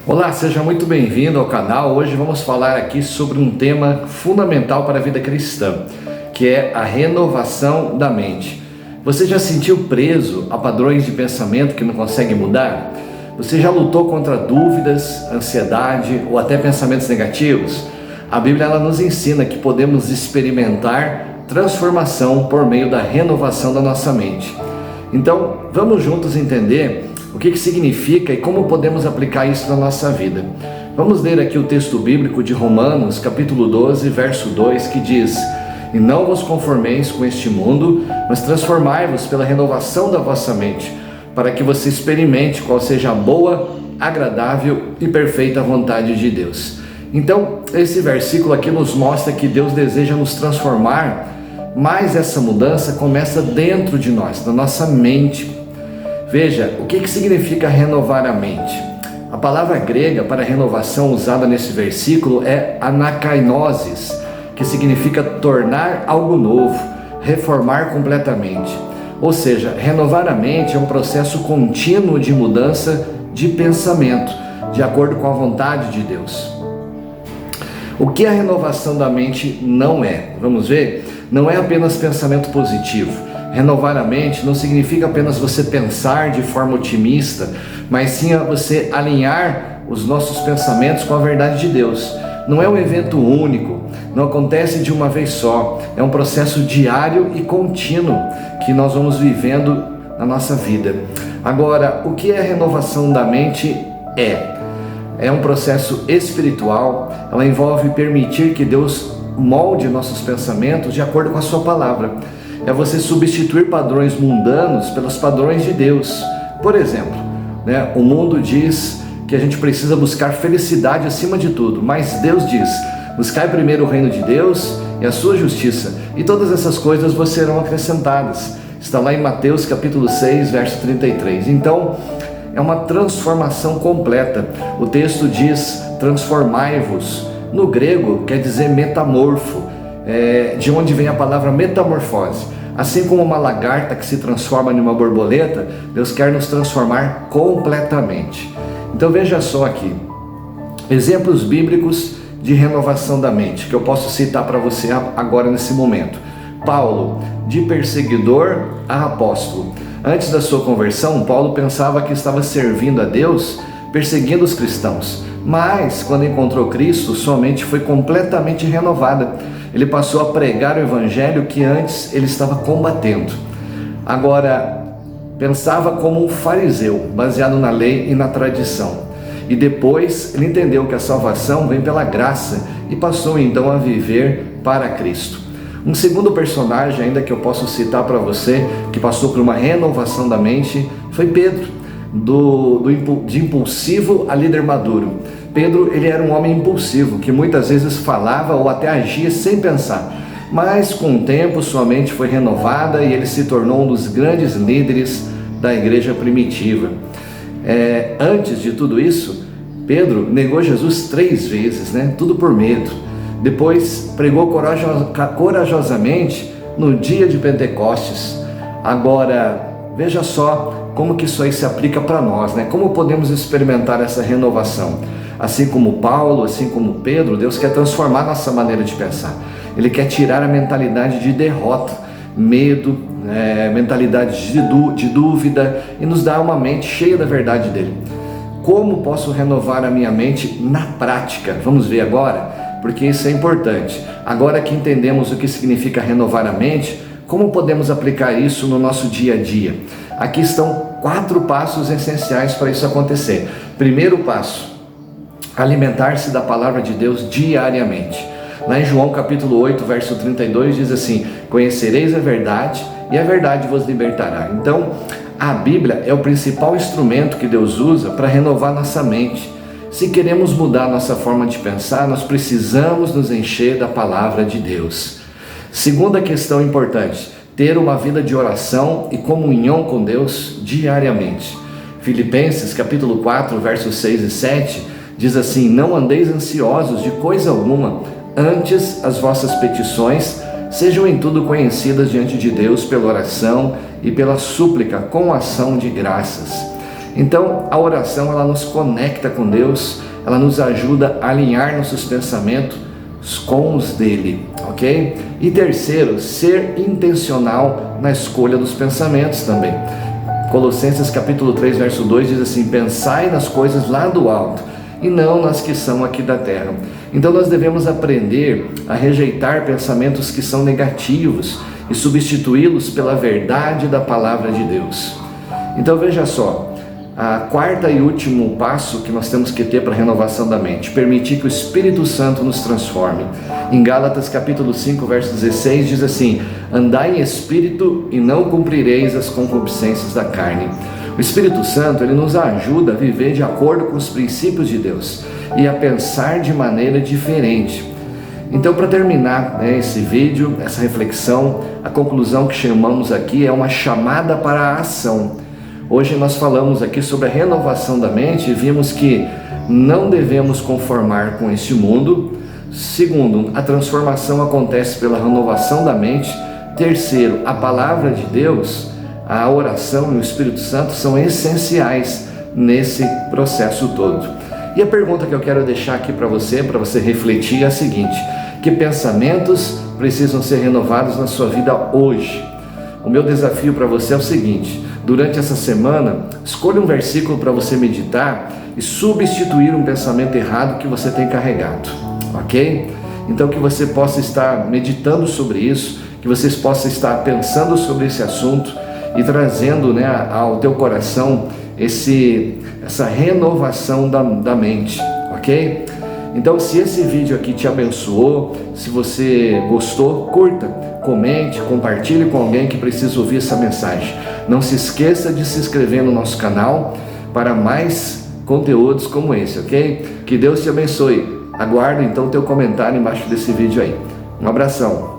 Olá, seja muito bem-vindo ao canal. Hoje vamos falar aqui sobre um tema fundamental para a vida cristã, que é a renovação da mente. Você já se sentiu preso a padrões de pensamento que não consegue mudar? Você já lutou contra dúvidas, ansiedade ou até pensamentos negativos? A Bíblia ela nos ensina que podemos experimentar transformação por meio da renovação da nossa mente. Então, vamos juntos entender o que significa e como podemos aplicar isso na nossa vida. Vamos ler aqui o texto bíblico de Romanos, capítulo 12, verso 2, que diz: "E não vos conformeis com este mundo, mas transformai-vos pela renovação da vossa mente, para que você experimente qual seja a boa, agradável e perfeita vontade de Deus." Então, esse versículo aqui nos mostra que Deus deseja nos transformar, mas essa mudança começa dentro de nós, na nossa mente. Veja, o que significa renovar a mente? A palavra grega para renovação usada nesse versículo é anakainosis, que significa tornar algo novo, reformar completamente. Ou seja, renovar a mente é um processo contínuo de mudança de pensamento, de acordo com a vontade de Deus. O que a renovação da mente não é? Vamos ver? Não é apenas pensamento positivo. Renovar a mente não significa apenas você pensar de forma otimista, mas sim você alinhar os nossos pensamentos com a verdade de Deus. Não é um evento único, não acontece de uma vez só, é um processo diário e contínuo que nós vamos vivendo na nossa vida. Agora, o que é renovação da mente é um processo espiritual, ela envolve permitir que Deus molde nossos pensamentos de acordo com a sua palavra. É você substituir padrões mundanos pelos padrões de Deus. Por exemplo, o mundo diz que a gente precisa buscar felicidade acima de tudo, mas Deus diz: buscai primeiro o reino de Deus e a sua justiça, e todas essas coisas vos serão acrescentadas. Está lá em Mateus capítulo 6, verso 33. Então, é uma transformação completa. O texto diz: transformai-vos. No grego quer dizer metamorfo, de onde vem a palavra metamorfose. Assim como uma lagarta que se transforma em uma borboleta, Deus quer nos transformar completamente. Então veja só aqui, exemplos bíblicos de renovação da mente, que eu posso citar para você agora nesse momento. Paulo, de perseguidor a apóstolo. Antes da sua conversão, Paulo pensava que estava servindo a Deus, perseguindo os cristãos. Mas, quando encontrou Cristo, sua mente foi completamente renovada. Ele passou a pregar o evangelho que antes ele estava combatendo. Agora, pensava como um fariseu, baseado na lei e na tradição. E depois ele entendeu que a salvação vem pela graça e passou então a viver para Cristo. Um segundo personagem ainda que eu posso citar para você, que passou por uma renovação da mente, foi Pedro. De impulsivo a líder maduro. Pedro, ele era um homem impulsivo, que muitas vezes falava ou até agia sem pensar, mas com o tempo sua mente foi renovada e ele se tornou um dos grandes líderes da igreja primitiva. Antes de tudo isso, Pedro negou Jesus 3 vezes, tudo por medo. Depois pregou corajosamente no dia de Pentecostes. Agora, veja só como que isso aí se aplica para nós, Como podemos experimentar essa renovação? Assim como Paulo, assim como Pedro, Deus quer transformar nossa maneira de pensar. Ele quer tirar a mentalidade de derrota, medo, mentalidade de dúvida e nos dar uma mente cheia da verdade dele. Como posso renovar a minha mente na prática? Vamos ver agora, porque isso é importante. Agora que entendemos o que significa renovar a mente, como podemos aplicar isso no nosso dia a dia? Aqui estão 4 passos essenciais para isso acontecer. Primeiro passo: alimentar-se da palavra de Deus diariamente. Lá em João capítulo 8, verso 32 diz assim: conhecereis a verdade e a verdade vos libertará. Então, a Bíblia é o principal instrumento que Deus usa para renovar nossa mente. Se queremos mudar nossa forma de pensar, nós precisamos nos encher da palavra de Deus. Segunda questão importante: ter uma vida de oração e comunhão com Deus diariamente. Filipenses capítulo 4, versos 6 e 7 diz assim: não andeis ansiosos de coisa alguma, antes as vossas petições sejam em tudo conhecidas diante de Deus pela oração e pela súplica com ação de graças. Então, a oração, ela nos conecta com Deus, ela nos ajuda a alinhar nossos pensamentos com os dele, ok? E terceiro, ser intencional na escolha dos pensamentos também. Colossenses capítulo 3, verso 2 diz assim: pensai nas coisas lá do alto e não nas que são aqui da terra. Então nós devemos aprender a rejeitar pensamentos que são negativos e substituí-los pela verdade da palavra de Deus. Então veja só, a quarta e último passo que nós temos que ter para a renovação da mente: permitir que o Espírito Santo nos transforme. Em Gálatas capítulo 5, verso 16 diz assim: andai em espírito e não cumprireis as concupiscências da carne. O Espírito Santo, ele nos ajuda a viver de acordo com os princípios de Deus e a pensar de maneira diferente. Então, para terminar esse vídeo, essa reflexão, a conclusão que chamamos aqui é uma chamada para a ação. Hoje nós falamos aqui sobre a renovação da mente e vimos que não devemos conformar com este mundo. Segundo, a transformação acontece pela renovação da mente. Terceiro, a palavra de Deus, a oração e o Espírito Santo são essenciais nesse processo todo. E a pergunta que eu quero deixar aqui para você refletir é a seguinte: que pensamentos precisam ser renovados na sua vida hoje? O meu desafio para você é o seguinte: durante essa semana, escolha um versículo para você meditar e substituir um pensamento errado que você tem carregado, ok? Então que você possa estar meditando sobre isso, que vocês possam estar pensando sobre esse assunto e trazendo ao teu coração essa renovação da mente, ok? Então, se esse vídeo aqui te abençoou, se você gostou, curta, comente, compartilhe com alguém que precisa ouvir essa mensagem. Não se esqueça de se inscrever no nosso canal para mais conteúdos como esse, ok? Que Deus te abençoe. Aguardo então o teu comentário embaixo desse vídeo aí. Um abração.